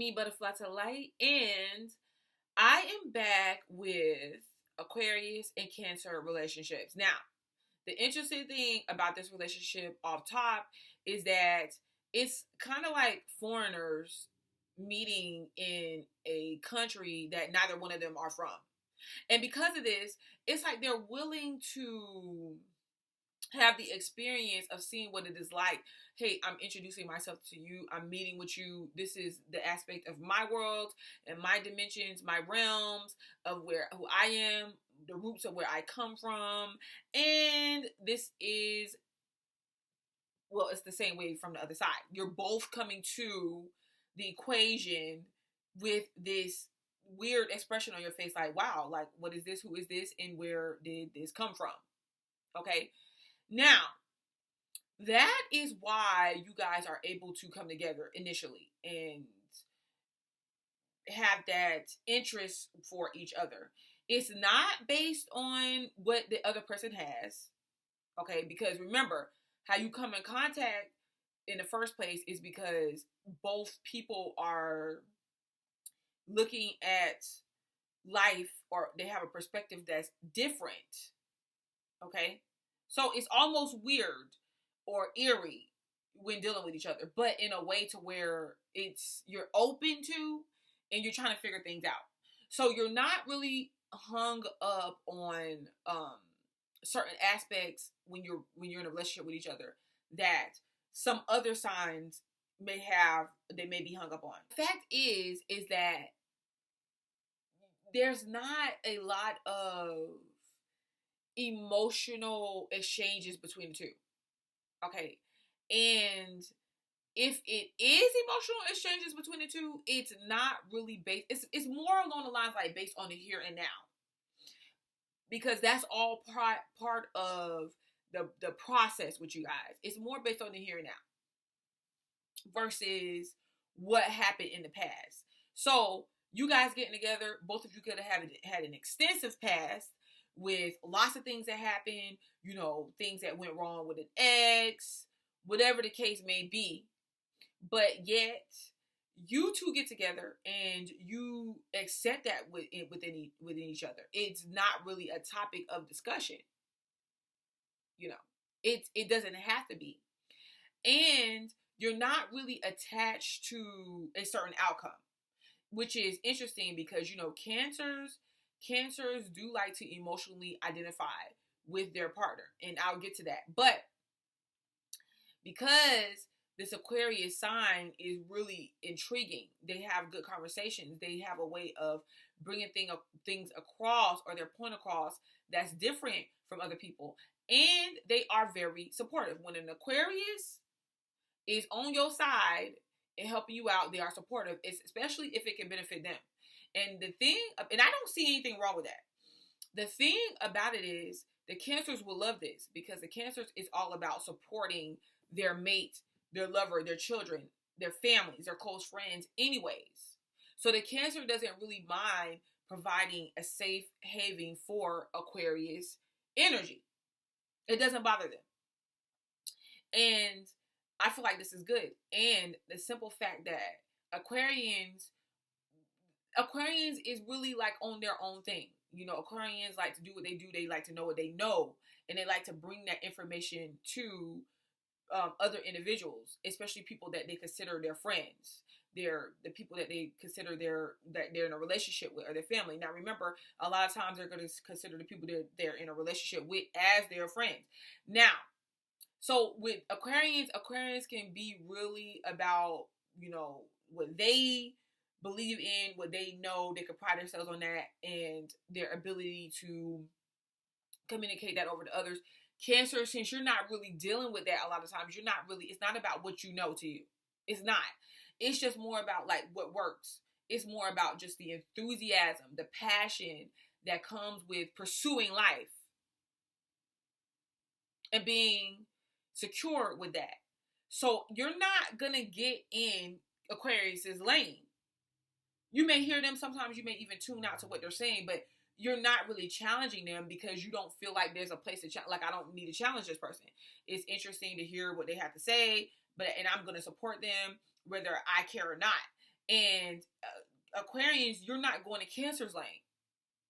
me, Butterfly to Light, and I am back with Aquarius and Cancer relationships. Now, the interesting thing about this relationship off top is that it's kind of like foreigners meeting in a country that neither one of them are from. And because of this, it's like they're willing to have the experience of seeing what it is like. Hey, I'm introducing myself to you. I'm meeting with you. This is the aspect of my world and my dimensions, my realms of who I am, the roots of where I come from. And this is, well, it's the same way from the other side. You're both coming to the equation with this weird expression on your face, like, wow, like, what is this? Who is this? And where did this come from? Okay. Now, that is why you guys are able to come together initially and have that interest for each other. It's not based on what the other person has, okay? Because remember, how you come in contact in the first place is because both people are looking at life, or they have a perspective that's different, okay? So it's almost weird or eerie when dealing with each other, but in a way to where you're open to and you're trying to figure things out. So you're not really hung up on certain aspects when you're in a relationship with each other that some other signs may be hung up on. The fact is that there's not a lot of emotional exchanges between the two. Okay. And if it is emotional exchanges between the two, it's not really based, it's more along the lines like based on the here and now. Because that's all part of the process with you guys. It's more based on the here and now versus what happened in the past. So you guys getting together, both of you could have had an extensive past with lots of things that happened, things that went wrong with an ex, whatever the case may be. But yet, you two get together and you accept that within each other. It's not really a topic of discussion. It doesn't have to be. And you're not really attached to a certain outcome, which is interesting because, cancers do like to emotionally identify with their partner. And I'll get to that. But because this Aquarius sign is really intriguing, they have good conversations. They have a way of bringing things across, or their point across, that's different from other people. And they are very supportive. When an Aquarius is on your side and helping you out, they are supportive, especially if it can benefit them. And the thing, and I don't see anything wrong with that. The thing about it is the Cancers will love this, because the Cancers is all about supporting their mate, their lover, their children, their families, their close friends anyways. So the Cancer doesn't really mind providing a safe haven for Aquarius energy. It doesn't bother them. And I feel like this is good. And the simple fact that Aquarians is really like on their own thing. Aquarians like to do what they do. They like to know what they know. And they like to bring that information to other individuals, especially people that they consider their friends. They're the people that they consider that they're in a relationship with, or their family. Now remember, a lot of times they're going to consider the people that they're in a relationship with as their friends. Now, so with Aquarians can be really about, what they believe in, what they know. They can pride themselves on that, and their ability to communicate that over to others. Cancer, since you're not really dealing with that a lot of times, it's not about what you know to you. It's not. It's just more about like what works. It's more about just the enthusiasm, the passion that comes with pursuing life and being secure with that. So you're not going to get in Aquarius's lane. You may hear them sometimes, you may even tune out to what they're saying, but you're not really challenging them because you don't feel like there's a place to like, I don't need to challenge this person. It's interesting to hear what they have to say, and I'm going to support them whether I care or not. And Aquarians, you're not going to Cancer's lane.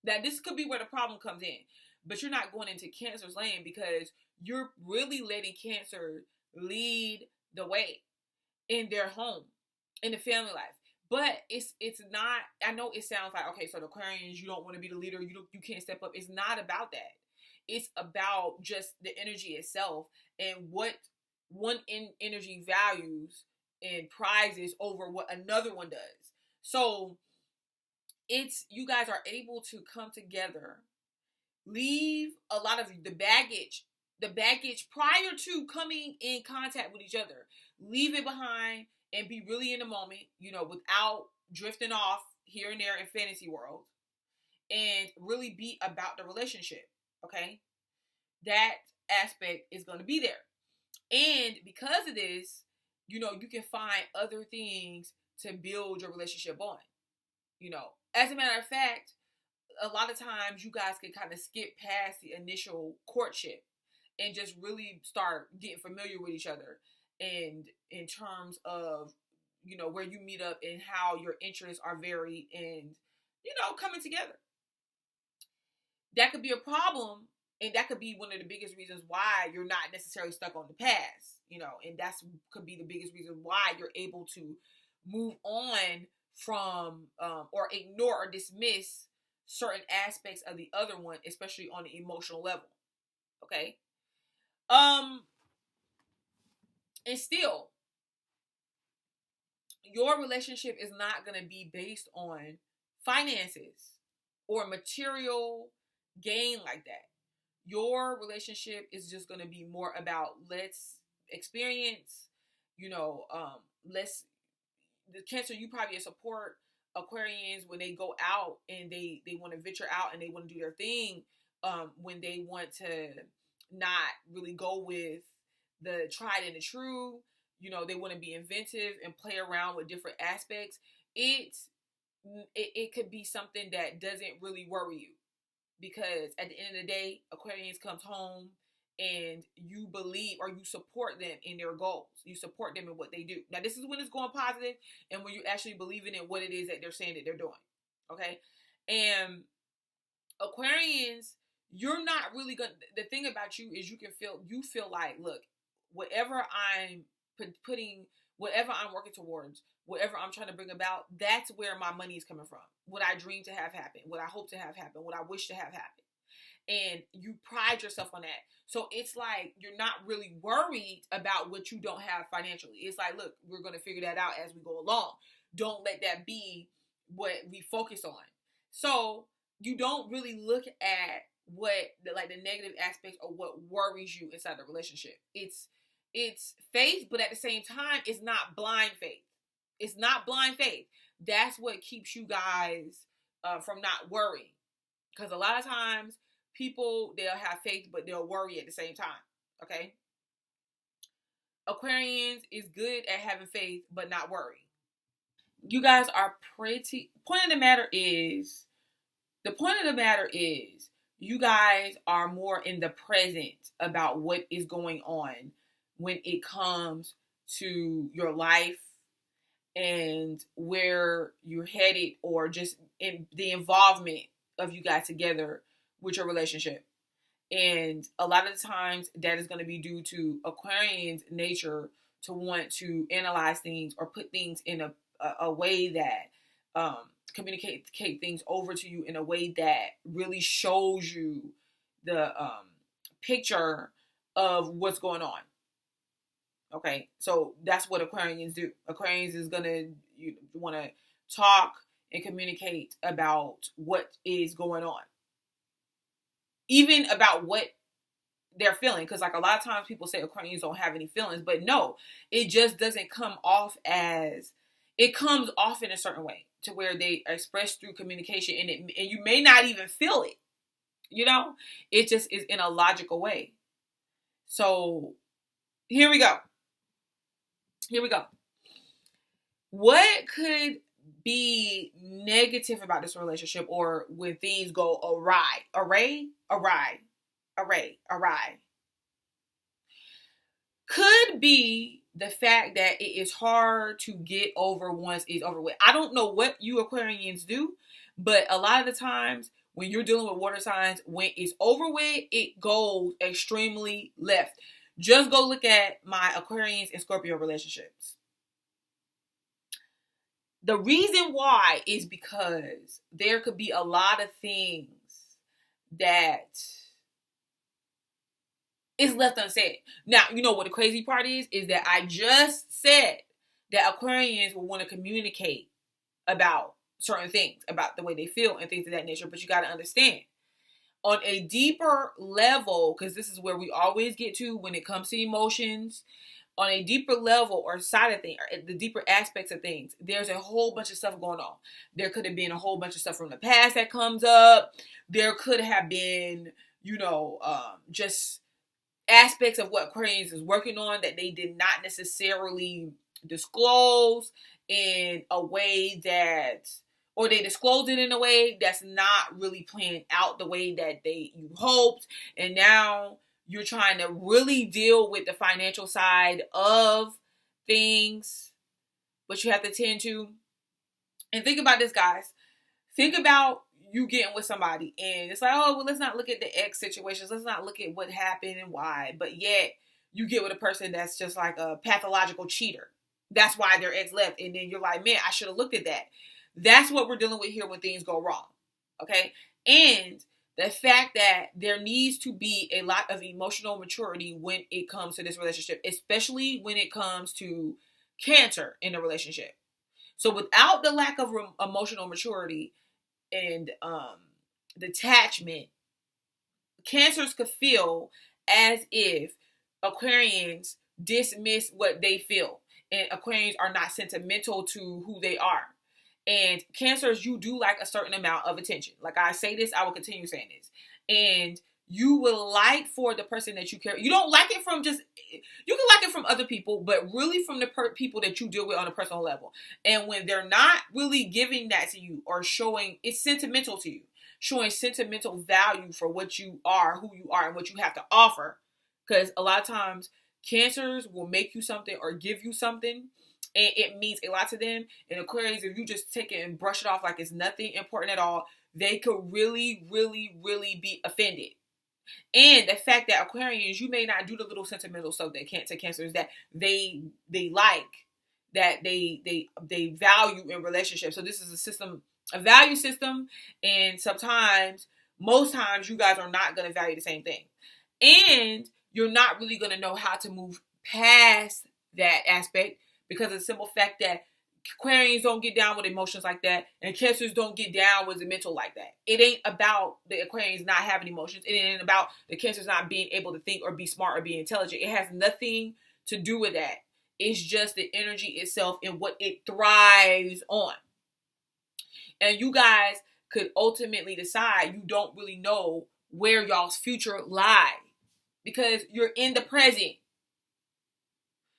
Now, this could be where the problem comes in, but you're not going into Cancer's lane because you're really letting Cancer lead the way in their home, in the family life. But it's not. I know it sounds like, okay, so the Aquarians, you don't want to be the leader, you can't step up. It's not about that. It's about just the energy itself and what one energy values and prizes over what another one does. So it's, you guys are able to come together, leave a lot of the baggage prior to coming in contact with each other, leave it behind and be really in the moment, without drifting off here and there in fantasy world, and really be about the relationship. Okay, that aspect is going to be there. And because of this, you can find other things to build your relationship on. As a matter of fact, a lot of times you guys can kind of skip past the initial courtship and just really start getting familiar with each other, and in terms of, where you meet up and how your interests are varied and, coming together. That could be a problem, and that could be one of the biggest reasons why you're not necessarily stuck on the past, and that's could be the biggest reason why you're able to move on from or ignore or dismiss certain aspects of the other one, especially on the emotional level. Okay? And still, your relationship is not going to be based on finances or material gain like that. Your relationship is just going to be more about, let's experience, let's, the Cancer, you probably support Aquarians when they go out and they want to venture out and they want to do their thing, when they want to not really go with the tried and the true, they want to be inventive and play around with different aspects. It could be something that doesn't really worry you, because at the end of the day, Aquarians comes home and you believe or you support them in their goals. You support them in what they do. Now, this is when it's going positive and when you actually believing in what it is that they're saying that they're doing. Okay? And Aquarians, you're not really going to, the thing about you is you feel like, look, whatever I'm putting, whatever I'm working towards, whatever I'm trying to bring about, that's where my money is coming from. What I dream to have happen, what I hope to have happen, what I wish to have happen. And you pride yourself on that. So it's like you're not really worried about what you don't have financially. It's like, look, we're going to figure that out as we go along. Don't let that be what we focus on. So you don't really look at what the negative aspects or what worries you inside the relationship. It's faith, but at the same time, it's not blind faith. It's not blind faith. That's what keeps you guys from not worrying. Because a lot of times, people, they'll have faith, but they'll worry at the same time. Okay? Aquarians is good at having faith, but not worry. You guys are pretty... The point of the matter is, you guys are more in the present about what is going on when it comes to your life and where you're headed, or just in the involvement of you guys together with your relationship. And a lot of the times that is going to be due to Aquarian's nature to want to analyze things or put things in a way that communicate things over to you in a way that really shows you the picture of what's going on. Okay, so that's what Aquarians do. Aquarians is gonna want to talk and communicate about what is going on, even about what they're feeling. Because a lot of times people say Aquarians don't have any feelings, but no, it just doesn't come off as, it comes off in a certain way to where they express through communication, and you may not even feel it. It just is in a logical way. So here we go. What could be negative about this relationship, or when things go awry? Could be the fact that it is hard to get over once it's over with. I don't know what you Aquarians do, but a lot of the times when you're dealing with water signs, when it's over with, it goes extremely left. Just go look at my Aquarians and Scorpio relationships. The reason why is because there could be a lot of things that is left unsaid. Now, you know what the crazy part is that I just said that Aquarians will want to communicate about certain things, about the way they feel and things of that nature. But you got to understand, on a deeper level, because this is where we always get to when it comes to emotions, on a deeper level or side of things, or the deeper aspects of things, there's a whole bunch of stuff going on. There could have been a whole bunch of stuff from the past that comes up. There could have been, just aspects of what Aquarius is working on that they did not necessarily disclose in a way that, or they disclosed it in a way that's not really playing out the way that you hoped. And now you're trying to really deal with the financial side of things, but you have to tend to. And think about this, guys. Think about you getting with somebody and it's like, oh, well, let's not look at the ex situations. Let's not look at what happened and why. But yet you get with a person that's just like a pathological cheater. That's why their ex left. And then you're like, man, I should have looked at that. That's what we're dealing with here when things go wrong. Okay. And the fact that there needs to be a lot of emotional maturity when it comes to this relationship, especially when it comes to Cancer in a relationship. So without the lack of emotional maturity and detachment, Cancers could feel as if Aquarians dismiss what they feel, and Aquarians are not sentimental to who they are. And Cancers, you do like a certain amount of attention. Like I say this, I will continue saying this. And you will like for the person that you care. You don't like it from just, you can like it from other people, but really from the people that you deal with on a personal level. And when they're not really giving that to you or showing, it's sentimental to you, showing sentimental value for what you are, who you are, and what you have to offer. Because a lot of times Cancers will make you something or give you something, and it means a lot to them. And Aquarius, if you just take it and brush it off like it's nothing important at all, they could really, really, really be offended. And the fact that Aquarians, you may not do the little sentimental stuff that Cancers that they like, that they value in relationships. So this is a value system, and most times, you guys are not going to value the same thing, and you're not really going to know how to move past that aspect because of the simple fact that Aquarians don't get down with emotions like that, and Cancers don't get down with the mental like that. It ain't about the Aquarians not having emotions. It ain't about the Cancers not being able to think or be smart or be intelligent. It has nothing to do with that. It's just the energy itself and what it thrives on. And you guys could ultimately decide you don't really know where y'all's future lies because you're in the present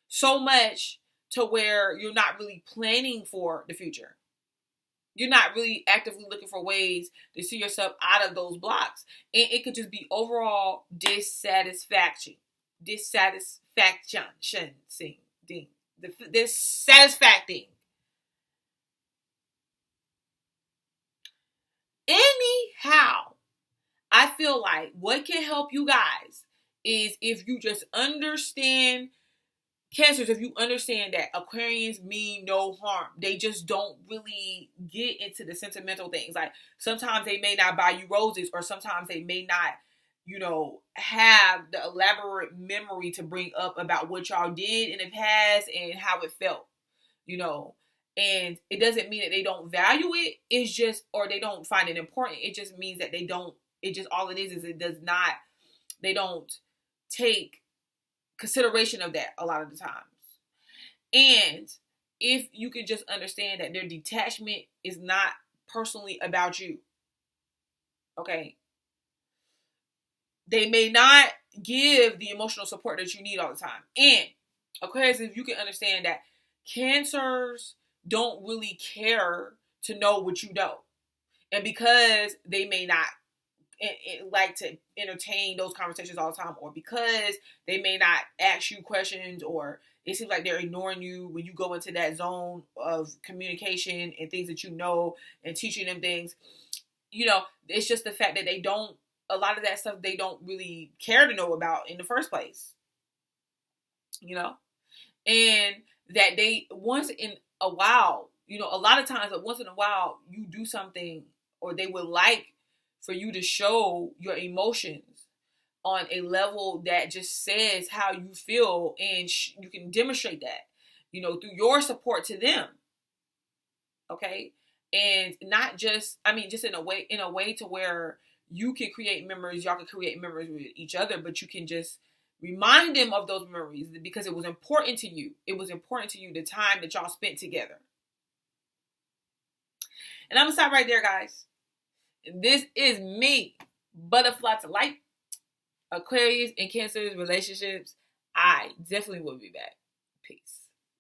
so much to where you're not really planning for the future. You're not really actively looking for ways to see yourself out of those blocks. And it could just be dissatisfaction. Dissatisfacting. Anyhow, I feel like what can help you guys is if you just understand Cancers, if you understand that Aquarians mean no harm, they just don't really get into the sentimental things. Like sometimes they may not buy you roses, or sometimes they may not, have the elaborate memory to bring up about what y'all did in the past and how it felt, And it doesn't mean that they don't value it. It's just, or they don't find it important. It just means that they don't. It just all it is it does not. They don't take consideration of that a lot of the times. And if you can just understand that their detachment is not personally about you, okay, they may not give the emotional support that you need all the time. And Aquarius, if you can understand that Cancers don't really care to know what you know, and because they may not like to entertain those conversations all the time, or because they may not ask you questions, or it seems like they're ignoring you when you go into that zone of communication and things that you know and teaching them things. You know, it's just the fact that they don't, a lot of that stuff they don't really care to know about in the first place. You know? And that they, once in a while, you know, a lot of times, once in a while, you do something, or they would like for you to show your emotions on a level that just says how you feel, and you can demonstrate that, you know, through your support to them. Okay? And not just, I mean, just in a way to where you can create memories, y'all can create memories with each other, but you can just remind them of those memories because it was important to you. It was important to you, the time that y'all spent together. And I'm going to stop right there, guys. This is me, Butterfly to Light, Aquarius and Cancer's relationships. I definitely will be back.